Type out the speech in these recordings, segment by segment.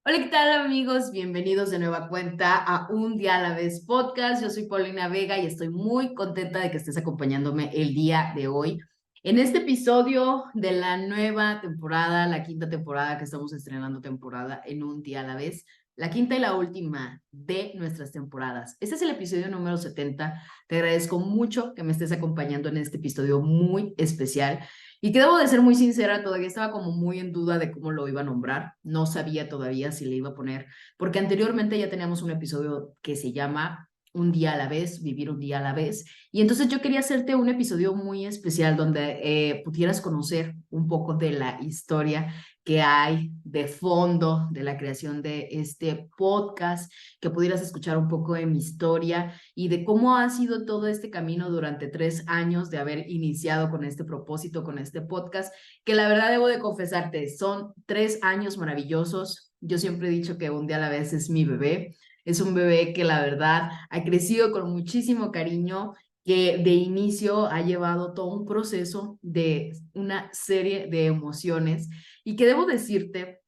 Hola, ¿qué tal amigos? Bienvenidos de nueva cuenta a Un Día a la Vez podcast. Yo soy Paulina Vega y estoy muy contenta de que estés acompañándome el día de hoy. En este episodio de la nueva temporada, la quinta temporada que estamos estrenando temporada en Un Día a la Vez, la quinta y la última de nuestras temporadas. Este es el episodio número 70. Te agradezco mucho que me estés acompañando en este episodio muy especial. Y que debo de ser muy sincera, todavía estaba como muy en duda de cómo lo iba a nombrar. No sabía todavía si le iba a poner, porque anteriormente ya teníamos un episodio que se llama Un día a la vez, vivir un día a la vez. Y entonces yo quería hacerte un episodio muy especial donde pudieras conocer un poco de la historia que hay de fondo de la creación de este podcast, que pudieras escuchar un poco de mi historia y de cómo ha sido todo este camino durante 3 años de haber iniciado con este propósito, con este podcast, que la verdad debo de confesarte, son 3 años maravillosos. Yo siempre he dicho que Un Día a la Vez es mi bebé. Es un bebé que la verdad ha crecido con muchísimo cariño, que de inicio ha llevado todo un proceso de una serie de emociones y que debo decirte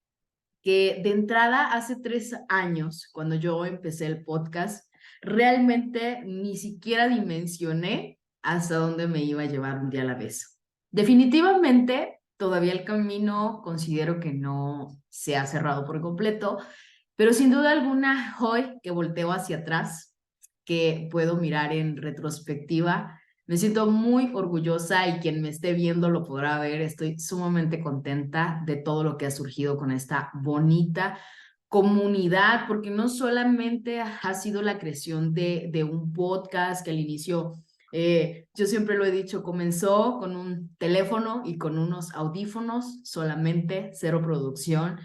que de entrada hace 3 años, cuando yo empecé el podcast, realmente ni siquiera dimensioné hasta dónde me iba a llevar un día a la vez. Definitivamente, todavía el camino considero que no se ha cerrado por completo, pero sin duda alguna, hoy que volteo hacia atrás, que puedo mirar en retrospectiva, me siento muy orgullosa y quien me esté viendo lo podrá ver. Estoy sumamente contenta de todo lo que ha surgido con esta bonita comunidad, porque no solamente ha sido la creación de un podcast que al inicio, yo siempre lo he dicho, comenzó con un teléfono y con unos audífonos, solamente cero producción.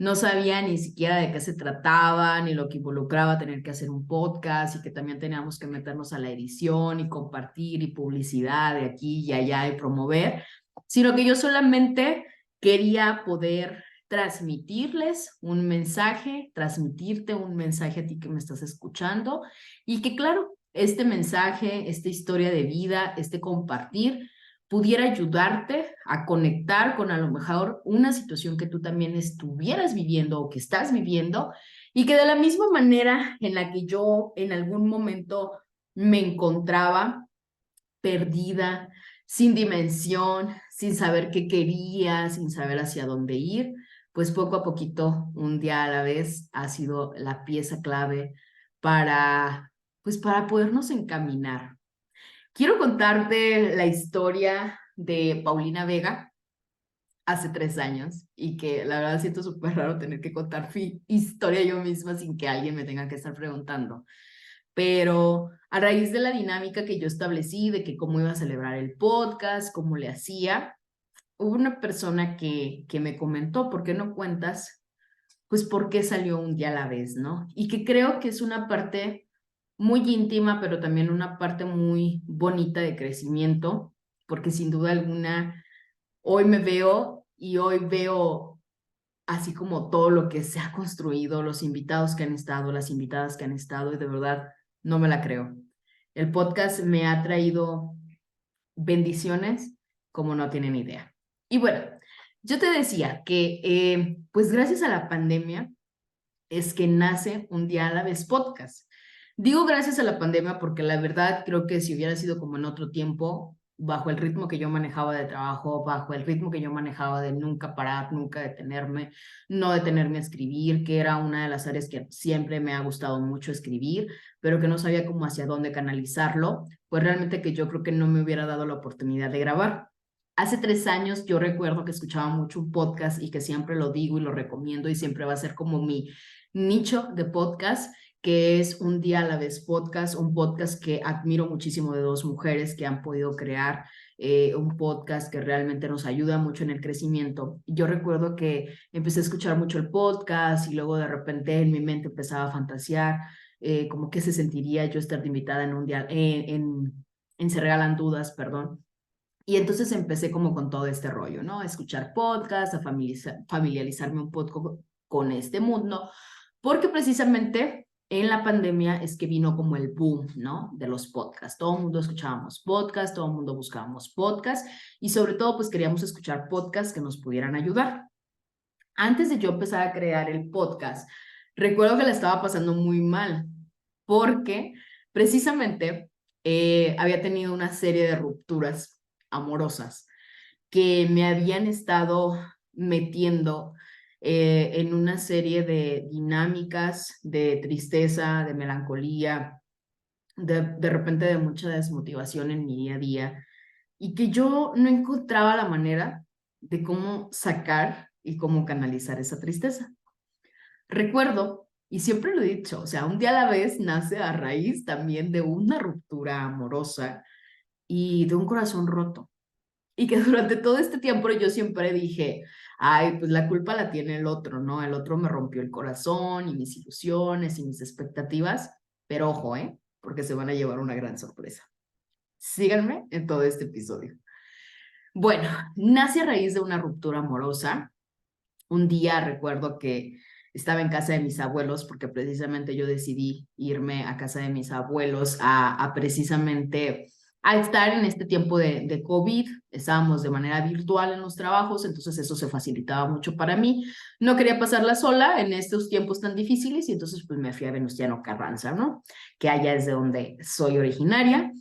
No sabía ni siquiera de qué se trataba, ni lo que involucraba tener que hacer un podcast y que también teníamos que meternos a la edición y compartir y publicidad de aquí y allá y promover, sino que yo solamente quería poder transmitirles un mensaje, transmitirte un mensaje a ti que me estás escuchando y que claro, este mensaje, esta historia de vida, este compartir pudiera ayudarte a conectar con a lo mejor una situación que tú también estuvieras viviendo o que estás viviendo y que de la misma manera en la que yo en algún momento me encontraba perdida, sin dimensión, sin saber qué quería, sin saber hacia dónde ir, pues poco a poquito, un día a la vez, ha sido la pieza clave para, pues para podernos encaminar. Quiero contarte la historia de Paulina Vega hace 3 años y que la verdad siento súper raro tener que contar mi historia yo misma sin que alguien me tenga que estar preguntando. Pero a raíz de la dinámica que yo establecí, de que cómo iba a celebrar el podcast, cómo le hacía, hubo una persona que me comentó, ¿por qué no cuentas? Pues por qué salió un día a la vez, ¿no? Y que creo que es una parte muy íntima, pero también una parte muy bonita de crecimiento, porque sin duda alguna hoy me veo y hoy veo así como todo lo que se ha construido, los invitados que han estado, las invitadas que han estado, y de verdad no me la creo. El podcast me ha traído bendiciones como no tienen idea. Y bueno, yo te decía que pues gracias a la pandemia es que nace Un Día a la Vez podcast. Digo gracias a la pandemia porque la verdad creo que si hubiera sido como en otro tiempo, bajo el ritmo que yo manejaba de trabajo, bajo el ritmo que yo manejaba de nunca parar, nunca detenerme, no detenerme a escribir, que era una de las áreas que siempre me ha gustado mucho escribir, pero que no sabía cómo hacia dónde canalizarlo, pues realmente que yo creo que no me hubiera dado la oportunidad de grabar. Hace 3 años yo recuerdo que escuchaba mucho un podcast y que siempre lo digo y lo recomiendo y siempre va a ser como mi nicho de podcast, que es Un Día a la Vez podcast, un podcast que admiro muchísimo de dos mujeres que han podido crear un podcast que realmente nos ayuda mucho en el crecimiento. Yo recuerdo que empecé a escuchar mucho el podcast y luego de repente en mi mente empezaba a fantasear como qué se sentiría yo estar de invitada en un día, en Se Regalan Dudas, perdón. Y entonces empecé como con todo este rollo, ¿no? A escuchar podcasts, a familiarizarme un poco con este mundo, porque precisamente en la pandemia es que vino como el boom, ¿no? De los podcasts. Todo el mundo escuchábamos podcasts, todo el mundo buscábamos podcasts y sobre todo pues queríamos escuchar podcasts que nos pudieran ayudar. antes de yo empezar a crear el podcast, recuerdo que la estaba pasando muy mal porque precisamente había tenido una serie de rupturas amorosas que me habían estado metiendo en una serie de dinámicas de tristeza, de melancolía, de repente de mucha desmotivación en mi día a día y que yo no encontraba la manera de cómo sacar y cómo canalizar esa tristeza. Recuerdo, y siempre lo he dicho, o sea, un día a la vez nace a raíz también de una ruptura amorosa y de un corazón roto. Y que durante todo este tiempo yo siempre dije, ay, pues la culpa la tiene el otro, ¿no? El otro me rompió el corazón y mis ilusiones y mis expectativas, pero ojo, ¿eh? Porque se van a llevar una gran sorpresa. Síganme en todo este episodio. Bueno, nace a raíz de una ruptura amorosa. Un día recuerdo que estaba en casa de mis abuelos porque precisamente yo decidí irme a casa de mis abuelos a precisamente a estar en este tiempo de COVID. Estábamos de manera virtual en los trabajos, entonces eso se facilitaba mucho para mí. No quería pasarla sola en estos tiempos tan difíciles y entonces pues me fui a Venustiano Carranza, ¿no? Que allá es de donde soy originaria.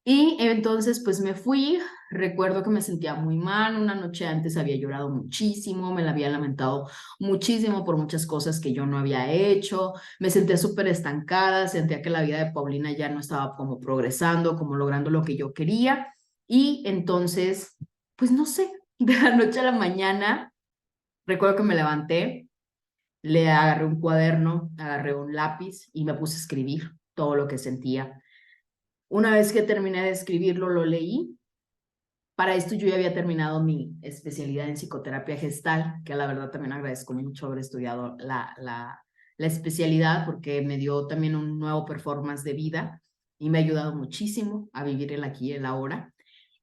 Y entonces pues me fui. Recuerdo que me sentía muy mal, una noche antes había llorado muchísimo, me la había lamentado muchísimo por muchas cosas que yo no había hecho, me sentía súper estancada, sentía que la vida de Paulina ya no estaba como progresando, como logrando lo que yo quería. Y entonces, pues no sé, de la noche a la mañana, recuerdo que me levanté, le agarré un cuaderno, agarré un lápiz y me puse a escribir todo lo que sentía. Una vez que terminé de escribirlo, lo leí. Para esto yo ya había terminado mi especialidad en psicoterapia gestal, que la verdad también agradezco mucho haber estudiado la especialidad porque me dio también un nuevo performance de vida y me ha ayudado muchísimo a vivir el aquí y el ahora.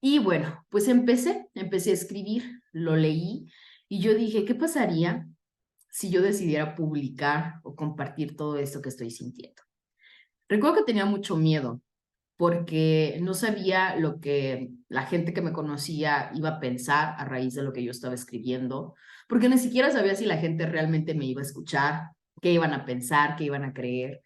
Y bueno, pues empecé a escribir, lo leí y yo dije, ¿qué pasaría si yo decidiera publicar o compartir todo esto que estoy sintiendo? Recuerdo que tenía mucho miedo porque no sabía lo que la gente que me conocía iba a pensar a raíz de lo que yo estaba escribiendo, porque ni siquiera sabía si la gente realmente me iba a escuchar, qué iban a pensar, qué iban a creer.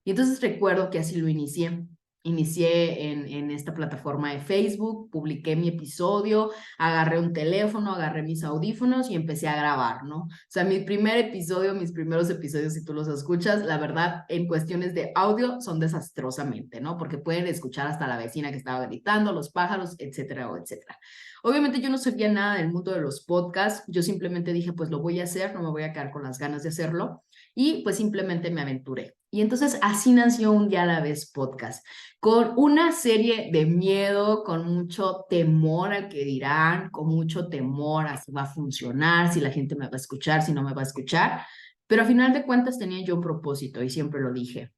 Y entonces recuerdo que así lo inicié. Inicié en esta plataforma de Facebook, publiqué mi episodio, agarré un teléfono, agarré mis audífonos y empecé a grabar, ¿no? O sea, mi primer episodio, mis primeros episodios, si tú los escuchas, la verdad, en cuestiones de audio son desastrosamente, ¿no? Porque pueden escuchar hasta la vecina que estaba gritando, los pájaros, etcétera, etcétera. Obviamente yo no sabía nada del mundo de los podcasts, yo simplemente dije, pues lo voy a hacer, no me voy a quedar con las ganas de hacerlo y pues simplemente me aventuré. Y entonces así nació Un Día a la Vez podcast, con una serie de miedo, con mucho temor al que dirán, con mucho temor a si va a funcionar, si la gente me va a escuchar, si no me va a escuchar, pero a final de cuentas tenía yo un propósito y siempre lo dije.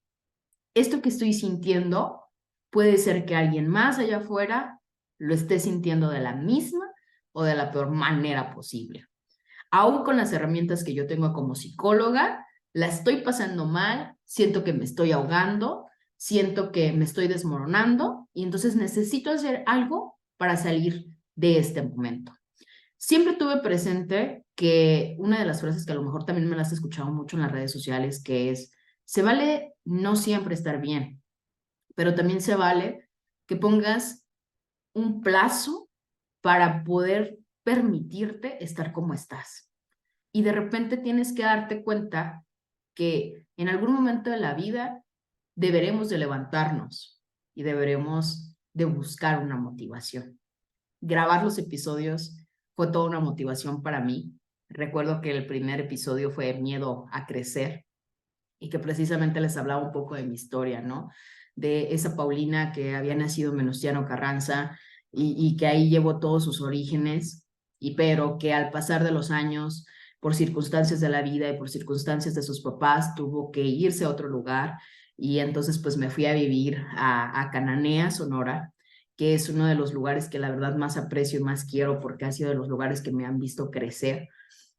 Esto que estoy sintiendo puede ser que alguien más allá afuera lo esté sintiendo de la misma o de la peor manera posible. Aún con las herramientas que yo tengo como psicóloga, la estoy pasando mal, siento que me estoy ahogando, siento que me estoy desmoronando y entonces necesito hacer algo para salir de este momento. Siempre tuve presente que una de las frases que a lo mejor también me las he escuchado mucho en las redes sociales, que es, se vale no siempre estar bien, pero también se vale que pongas un plazo para poder permitirte estar como estás. Y de repente tienes que darte cuenta que en algún momento de la vida deberemos de levantarnos y deberemos de buscar una motivación. Grabar los episodios fue toda una motivación para mí. Recuerdo que el primer episodio fue Miedo a Crecer y que precisamente les hablaba un poco de mi historia, ¿no? De esa Paulina que había nacido en Venustiano Carranza y que ahí llevó todos sus orígenes, y pero que al pasar de los años, por circunstancias de la vida y por circunstancias de sus papás, tuvo que irse a otro lugar y entonces pues me fui a vivir a Cananea, Sonora, que es uno de los lugares que la verdad más aprecio y más quiero porque ha sido de los lugares que me han visto crecer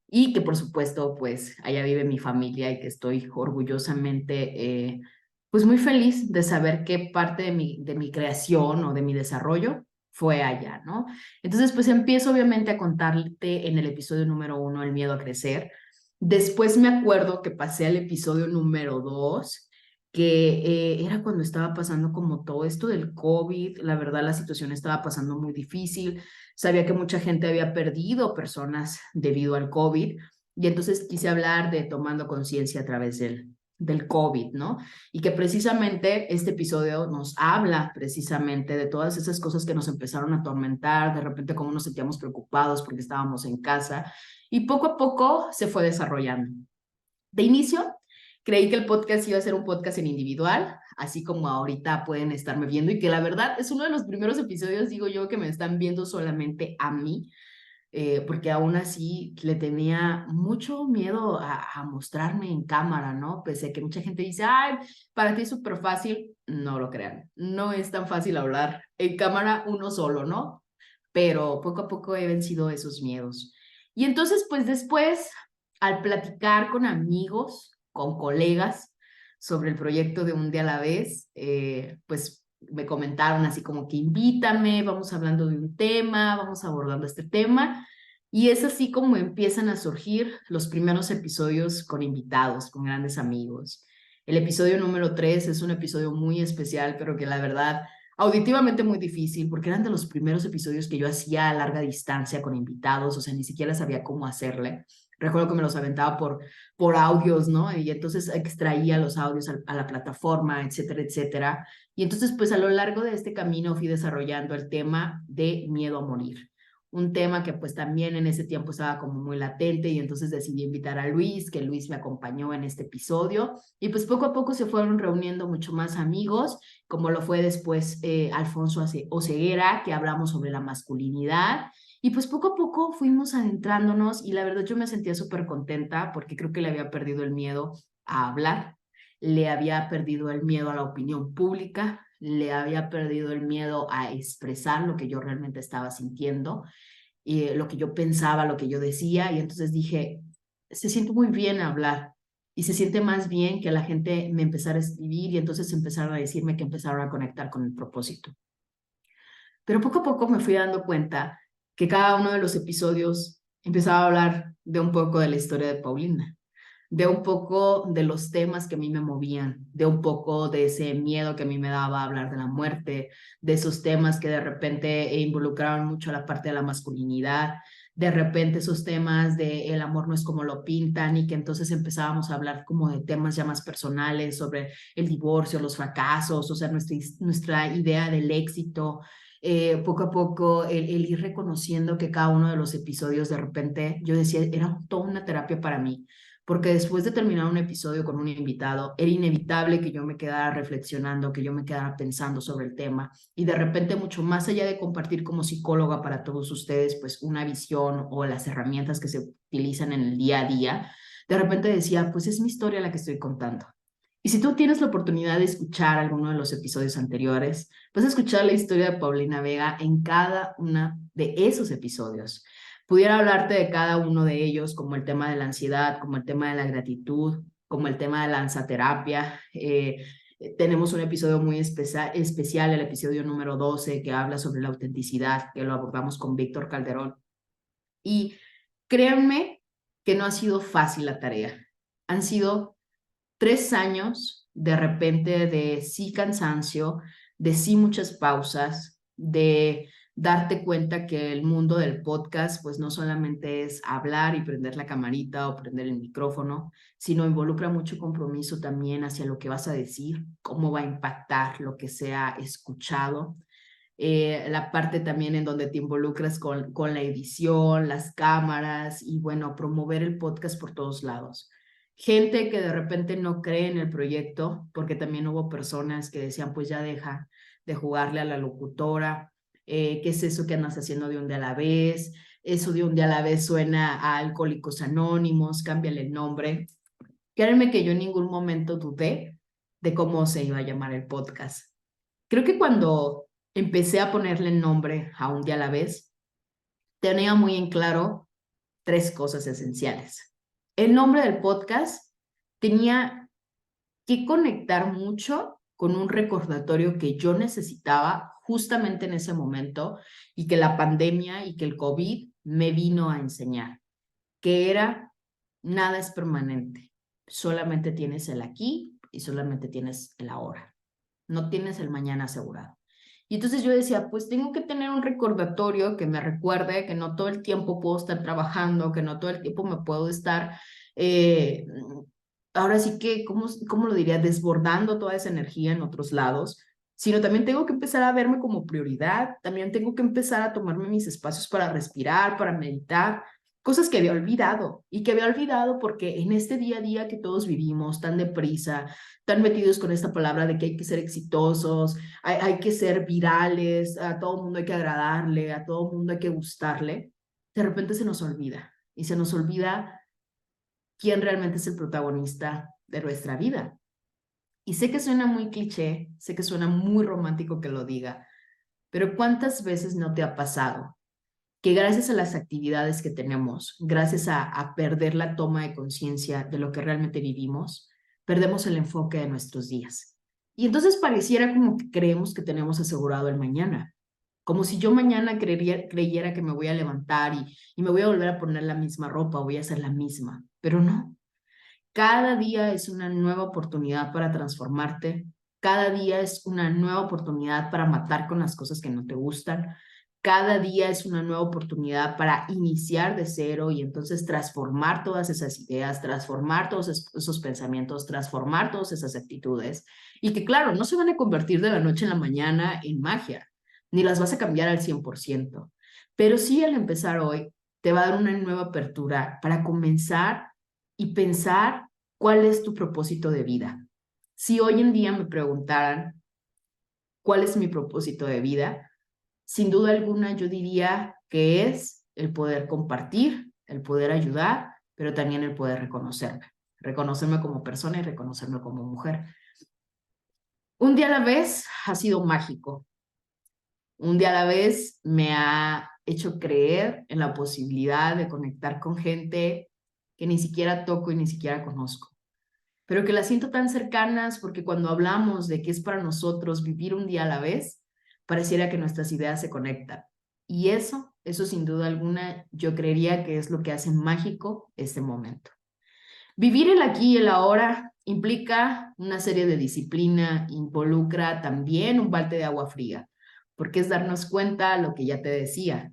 y que por supuesto pues allá vive mi familia y que estoy orgullosamente pues muy feliz de saber que parte de mi creación o de mi desarrollo fue allá, ¿no? Entonces pues empiezo obviamente a contarte en el episodio número 1 el miedo a crecer Después me acuerdo que pasé al episodio número 2, que era cuando estaba pasando como todo esto del COVID. La verdad, la situación estaba pasando muy difícil. Sabía que mucha gente había perdido personas debido al COVID y entonces quise hablar de tomando conciencia a través del COVID, ¿no? Y que precisamente este episodio nos habla precisamente de todas esas cosas que nos empezaron a atormentar, de repente cómo nos sentíamos preocupados porque estábamos en casa y poco a poco se fue desarrollando. De inicio, creí que el podcast iba a ser un podcast en individual, así como ahorita pueden estarme viendo y que la verdad es uno de los primeros episodios, digo yo, que me están viendo solamente a mí, porque aún así le tenía mucho miedo a mostrarme en cámara, ¿no? Pese a que mucha gente dice, ay, para ti es súper fácil, no lo crean, no es tan fácil hablar en cámara uno solo, ¿no? Pero poco a poco he vencido esos miedos. Y entonces, pues después, al platicar con amigos, con colegas sobre el proyecto de Un Día a la Vez, pues me comentaron así como que invítame, vamos hablando de un tema, vamos abordando este tema. Y es así como empiezan a surgir los primeros episodios con invitados, con grandes amigos. El episodio número 3 es un episodio muy especial, pero que la verdad auditivamente muy difícil, porque eran de los primeros episodios que yo hacía a larga distancia con invitados, o sea, ni siquiera sabía cómo hacerle. Recuerdo que me los aventaba por audios, ¿no? Y entonces extraía los audios a la plataforma, etcétera, etcétera. Y entonces, pues a lo largo de este camino fui desarrollando el tema de miedo a morir. Un tema que pues también en ese tiempo estaba como muy latente y entonces decidí invitar a Luis, que Luis me acompañó en este episodio y pues poco a poco se fueron reuniendo mucho más amigos, como lo fue después Alfonso Oceguera, que hablamos sobre la masculinidad. Y pues poco a poco fuimos adentrándonos y la verdad yo me sentía súper contenta porque creo que le había perdido el miedo a hablar, le había perdido el miedo a la opinión pública, le había perdido el miedo a expresar lo que yo realmente estaba sintiendo y lo que yo pensaba, lo que yo decía. Y entonces dije, se siente muy bien hablar y se siente más bien que la gente me empezara a escribir y entonces empezaron a decirme que empezaron a conectar con el propósito. Pero poco a poco me fui dando cuenta que cada uno de los episodios empezaba a hablar de un poco de la historia de Paulina, de un poco de los temas que a mí me movían, de un poco de ese miedo que a mí me daba hablar de la muerte, de esos temas que de repente involucraron mucho a la parte de la masculinidad, de repente esos temas de el amor no es como lo pintan y que entonces empezábamos a hablar como de temas ya más personales sobre el divorcio, los fracasos, o sea, nuestra idea del éxito. Poco a poco el ir reconociendo que cada uno de los episodios de repente yo decía era toda una terapia para mí porque después de terminar un episodio con un invitado, era inevitable que yo me quedara reflexionando, que yo me quedara pensando sobre el tema y de repente mucho más allá de compartir como psicóloga para todos ustedes, pues una visión o las herramientas que se utilizan en el día a día, de repente decía, pues es mi historia la que estoy contando. Y si tú tienes la oportunidad de escuchar alguno de los episodios anteriores, vas a escuchar la historia de Paulina Vega en cada una de esos episodios. Pudiera hablarte de cada uno de ellos, como el tema de la ansiedad, como el tema de la gratitud, como el tema de la danzaterapia. Tenemos un episodio muy especial, el episodio número 12, que habla sobre la autenticidad, que lo abordamos con Víctor Calderón. Y créanme que no ha sido fácil la tarea. Han sido 3 años de repente de sí cansancio, de sí muchas pausas, de darte cuenta que el mundo del podcast pues no solamente es hablar y prender la camarita o prender el micrófono, sino involucra mucho compromiso también hacia lo que vas a decir, cómo va a impactar lo que sea escuchado. La parte también en donde te involucras con la edición, las cámaras y bueno, promover el podcast por todos lados. Gente que de repente no cree en el proyecto, porque también hubo personas que decían, pues ya deja de jugarle a la locutora, ¿qué es eso que andas haciendo de un día a la vez? Eso de un día a la vez suena a Alcohólicos Anónimos, cámbiale el nombre. Créanme que yo en ningún momento dudé de cómo se iba a llamar el podcast. Creo que cuando empecé a ponerle nombre a Un Día a la Vez, tenía muy en claro 3 cosas esenciales. El nombre del podcast tenía que conectar mucho con un recordatorio que yo necesitaba justamente en ese momento y que la pandemia y que el COVID me vino a enseñar, que era Nada es permanente. Solamente tienes el aquí y solamente tienes el ahora. No tienes el mañana asegurado. Y entonces yo decía, pues tengo que tener un recordatorio que me recuerde que no todo el tiempo puedo estar trabajando, que no todo el tiempo me puedo estar, eh, ahora sí que, ¿cómo lo diría? Desbordando toda esa energía en otros lados, sino también tengo que empezar a verme como prioridad, también tengo que empezar a tomarme mis espacios para respirar, para meditar, cosas que había olvidado y que había olvidado porque en este día a día que todos vivimos tan deprisa, tan metidos con esta palabra de que hay que ser exitosos, hay que ser virales, a todo mundo hay que agradarle, a todo mundo hay que gustarle, de repente se nos olvida y se nos olvida quién realmente es el protagonista de nuestra vida. Y sé que suena muy cliché, sé que suena muy romántico que lo diga, pero ¿cuántas veces no te ha pasado que gracias a las actividades que tenemos, gracias a perder la toma de conciencia de lo que realmente vivimos, perdemos el enfoque de nuestros días? Y entonces pareciera como que creemos que tenemos asegurado el mañana, como si yo mañana creyera que me voy a levantar y me voy a volver a poner la misma ropa, voy a hacer la misma, pero no. Cada día es una nueva oportunidad para transformarte. Cada día es una nueva oportunidad para matar con las cosas que no te gustan. Cada día es una nueva oportunidad para iniciar de cero y entonces transformar todas esas ideas, transformar todos esos pensamientos, transformar todas esas actitudes. Y que claro, no se van a convertir de la noche a la mañana en magia, ni las vas a cambiar al 100%. Pero sí al empezar hoy te va a dar una nueva apertura para comenzar y pensar cuál es tu propósito de vida. Si hoy en día me preguntaran cuál es mi propósito de vida, sin duda alguna yo diría que es el poder compartir, el poder ayudar, pero también el poder reconocerme como persona y reconocerme como mujer. Un día a la vez ha sido mágico. Un día a la vez me ha hecho creer en la posibilidad de conectar con gente que ni siquiera toco y ni siquiera conozco, pero que las siento tan cercanas porque cuando hablamos de que es para nosotros vivir un día a la vez, pareciera que nuestras ideas se conectan. Y eso sin duda alguna, yo creería que es lo que hace mágico este momento. Vivir el aquí y el ahora implica una serie de disciplina, involucra también un balde de agua fría, porque es darnos cuenta lo que ya te decía.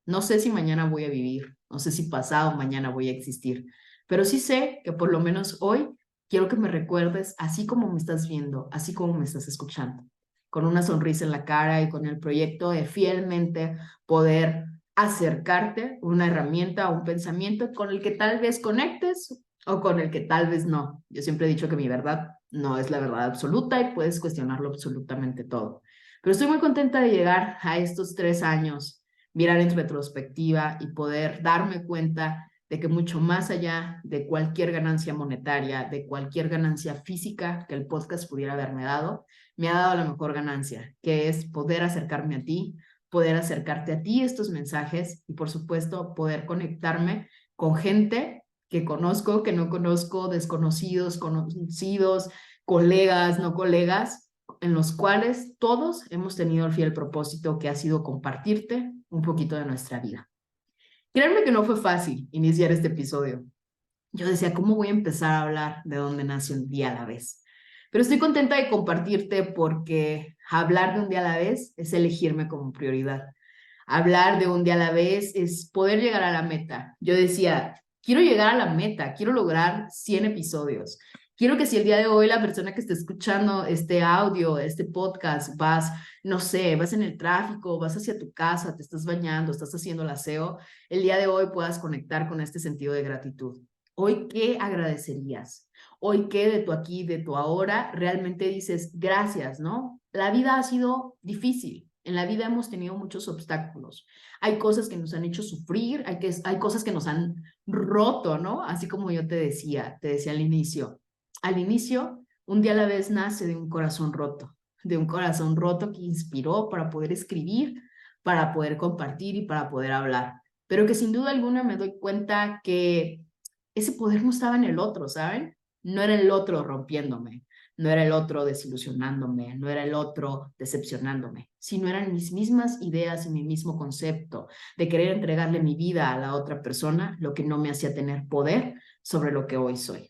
No sé si mañana voy a vivir, no sé si pasado mañana voy a existir, pero sí sé que por lo menos hoy quiero que me recuerdes así como me estás viendo, así como me estás escuchando, con una sonrisa en la cara y con el proyecto de fielmente poder acercarte una herramienta o un pensamiento con el que tal vez conectes o con el que tal vez no. Yo siempre he dicho que mi verdad no es la verdad absoluta y puedes cuestionarlo absolutamente todo. Pero estoy muy contenta de llegar a estos 3 años, mirar en retrospectiva y poder darme cuenta de que mucho más allá de cualquier ganancia monetaria, de cualquier ganancia física que el podcast pudiera haberme dado, me ha dado la mejor ganancia, que es poder acercarme a ti, poder acercarte a ti estos mensajes y por supuesto poder conectarme con gente que conozco, que no conozco, desconocidos, conocidos, colegas, no colegas, en los cuales todos hemos tenido el fiel propósito que ha sido compartirte un poquito de nuestra vida. Créanme que no fue fácil iniciar este episodio. Yo decía, ¿cómo voy a empezar a hablar de dónde nace un día a la vez? Pero estoy contenta de compartirte porque hablar de un día a la vez es elegirme como prioridad. Hablar de un día a la vez es poder llegar a la meta. Yo decía, quiero llegar a la meta, quiero lograr 100 episodios. Quiero que si el día de hoy la persona que esté escuchando este audio, este podcast, vas, no sé, vas en el tráfico, vas hacia tu casa, te estás bañando, estás haciendo el aseo, el día de hoy puedas conectar con este sentido de gratitud. Hoy, ¿qué agradecerías? Hoy, ¿qué de tu aquí, de tu ahora, realmente dices gracias, ¿no? La vida ha sido difícil. En la vida hemos tenido muchos obstáculos. Hay cosas que nos han hecho sufrir, hay cosas que nos han roto, ¿no? Así como yo te decía al inicio. Al inicio, un día a la vez nace de un corazón roto que inspiró para poder escribir, para poder compartir y para poder hablar. Pero que sin duda alguna me doy cuenta que ese poder no estaba en el otro, ¿saben? No era el otro rompiéndome, no era el otro desilusionándome, no era el otro decepcionándome, sino eran mis mismas ideas y mi mismo concepto de querer entregarle mi vida a la otra persona, lo que no me hacía tener poder sobre lo que hoy soy.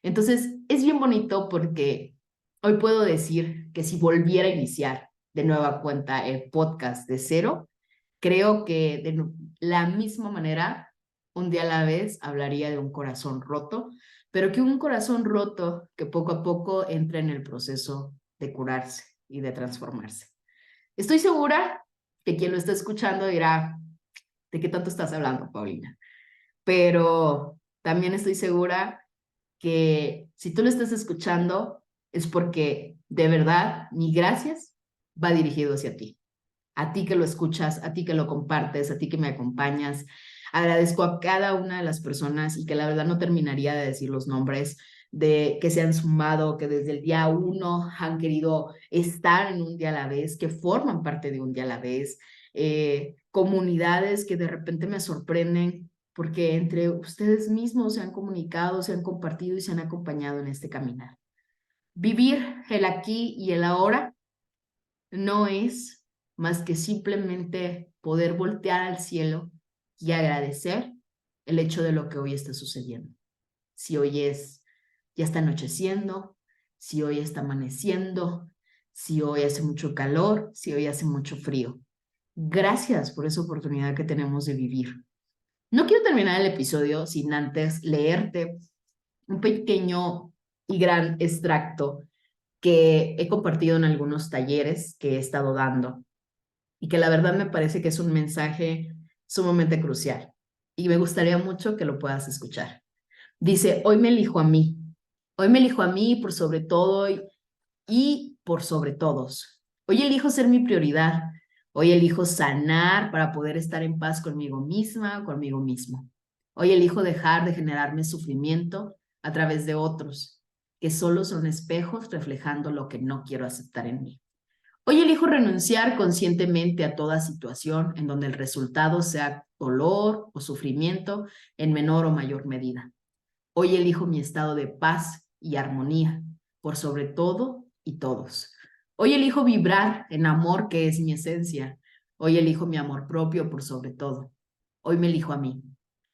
Entonces, es bien bonito porque hoy puedo decir que si volviera a iniciar de nueva cuenta el podcast de cero, creo que de la misma manera, un día a la vez, hablaría de un corazón roto, pero que un corazón roto que poco a poco entra en el proceso de curarse y de transformarse. Estoy segura que quien lo está escuchando dirá, ¿de qué tanto estás hablando, Paulina? Pero también estoy segura que si tú lo estás escuchando es porque de verdad mi gracias va dirigido hacia ti. A ti que lo escuchas, a ti que lo compartes, a ti que me acompañas. Agradezco a cada una de las personas y que la verdad no terminaría de decir los nombres de que se han sumado, que desde el día uno han querido estar en un día a la vez, que forman parte de un día a la vez, comunidades que de repente me sorprenden porque entre ustedes mismos se han comunicado, se han compartido y se han acompañado en este caminar. Vivir el aquí y el ahora no es más que simplemente poder voltear al cielo y agradecer el hecho de lo que hoy está sucediendo. Si hoy ya está anocheciendo, si hoy está amaneciendo, si hoy hace mucho calor, si hoy hace mucho frío. Gracias por esa oportunidad que tenemos de vivir. No quiero terminar el episodio sin antes leerte un pequeño y gran extracto que he compartido en algunos talleres que he estado dando y que la verdad me parece que es un mensaje sumamente crucial y me gustaría mucho que lo puedas escuchar. Dice, hoy me elijo a mí, hoy me elijo a mí por sobre todo y por sobre todos. Hoy elijo ser mi prioridad, hoy elijo sanar para poder estar en paz conmigo misma, conmigo mismo. Hoy elijo dejar de generarme sufrimiento a través de otros, que solo son espejos reflejando lo que no quiero aceptar en mí. Hoy elijo renunciar conscientemente a toda situación en donde el resultado sea dolor o sufrimiento en menor o mayor medida. Hoy elijo mi estado de paz y armonía por sobre todo y todos. Hoy elijo vibrar en amor, que es mi esencia. Hoy elijo mi amor propio por sobre todo. Hoy me elijo a mí.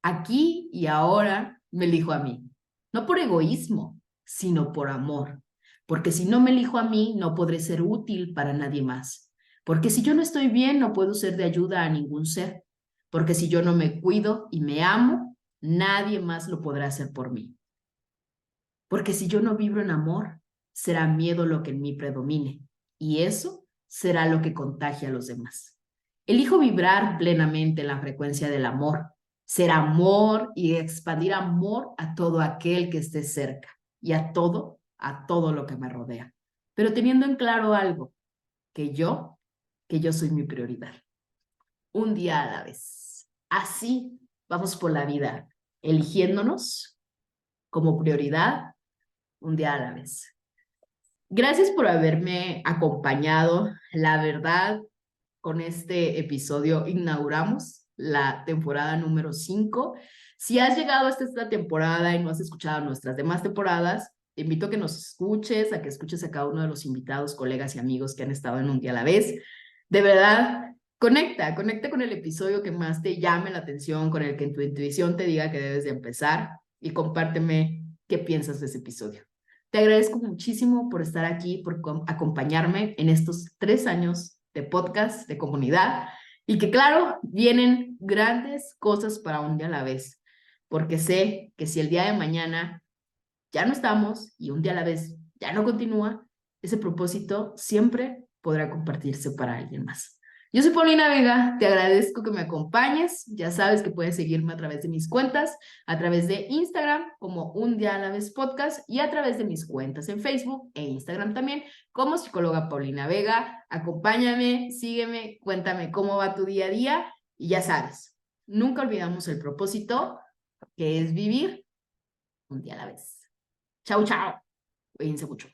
Aquí y ahora me elijo a mí. No por egoísmo, sino por amor. Porque si no me elijo a mí, no podré ser útil para nadie más. Porque si yo no estoy bien, no puedo ser de ayuda a ningún ser. Porque si yo no me cuido y me amo, nadie más lo podrá hacer por mí. Porque si yo no vibro en amor, será miedo lo que en mí predomine. Y eso será lo que contagie a los demás. Elijo vibrar plenamente en la frecuencia del amor, ser amor y expandir amor a todo aquel que esté cerca y a todo lo que me rodea. Pero teniendo en claro algo, que yo soy mi prioridad. Un día a la vez. Así vamos por la vida, eligiéndonos como prioridad un día a la vez. Gracias por haberme acompañado. La verdad, con este episodio inauguramos la temporada número 5. Si has llegado hasta esta temporada y no has escuchado nuestras demás temporadas, te invito a que nos escuches, a que escuches a cada uno de los invitados, colegas y amigos que han estado en un día a la vez. De verdad, conecta con el episodio que más te llame la atención, con el que en tu intuición te diga que debes de empezar y compárteme qué piensas de ese episodio. Te agradezco muchísimo por estar aquí, por acompañarme en estos 3 años de podcast, de comunidad, y que claro, vienen grandes cosas para un día a la vez, porque sé que si el día de mañana ya no estamos y un día a la vez ya no continúa, ese propósito siempre podrá compartirse para alguien más. Yo soy Paulina Vega, te agradezco que me acompañes, ya sabes que puedes seguirme a través de mis cuentas, a través de Instagram como Un Día a la Vez Podcast y a través de mis cuentas en Facebook e Instagram también como psicóloga Paulina Vega. Acompáñame, sígueme, cuéntame cómo va tu día a día y ya sabes, nunca olvidamos el propósito que es vivir un día a la vez. Chao, chao. Cuídense mucho.